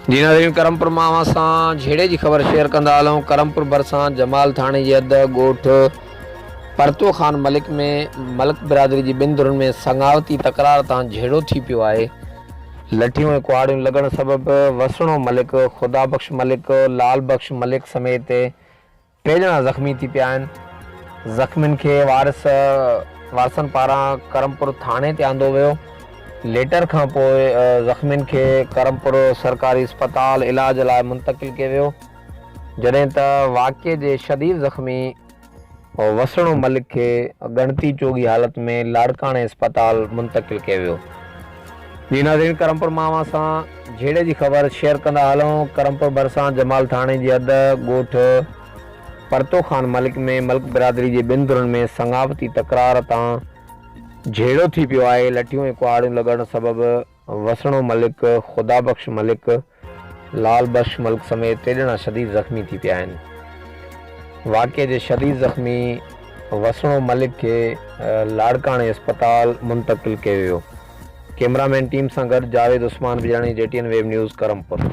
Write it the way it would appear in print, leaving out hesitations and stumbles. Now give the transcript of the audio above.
जी नाज़रीन, करमपुर मावा सां झेड़े की ख़बर शेयर कंदा हलूं। करमपुर भरिसां जमाल थाणे जी हद ॻोठ परतो ख़ान मलिक में मलिक बिरादरी जी ॿिनि धुरनि में संगावती तकरार तां झेड़ो थी पियो आहे। लठियूं ऐं कुहाड़ियूं लॻण सबबि वसणो मलिक, ख़ुदा बख़्श मलिक, लाल बख़्श मलिक समेत टे ॼणा ज़ख़्मी थी पिया आहिनि। ज़ख़्मियुनि खे वारसनि पारां करमपुर थाणे ते आंदो वियो। लेटर खां पोइ ज़ख़्मियुनि खे करमपुर सरकारी अस्पताल इलाज लाइ मुंतक़िल कयो वियो, जॾहिं त वाक़िए जे शदीद ज़ख़्मी वसणो मलिक खे ॻणती चोगी हालत में लाड़काणे अस्पताल मुंतक़िल कयो वियो। जी नाज़रीन, करमपुर मावा सां झेड़े जी ख़बर शेयर कंदा हलूं। करमपुर भरिसां जमाल थाणे जी हद ॻोठ परतो ख़ान मलिक में मलिक बिरादरी जी ॿिनि धुरनि में संगावती तकरार तां झेड़ो थी पियो आहे। लठियूं ऐं कुहाड़ियूं लॻण सबबि वसणो मलिक, ख़ुदा बख़्श मलिक, लाल बख़्श मलिक समेत टे ॼणा शदीद ज़ख़्मी थी पिया आहिनि। वाक़िए जे शदीद ज़ख़्मी वसणो मलिक खे लाड़काणे अस्पताल मुंतक़िल कयो वियो। कैमरामैन टीम सां गॾु Javed Usman Bijani, JTN web news, Karampur.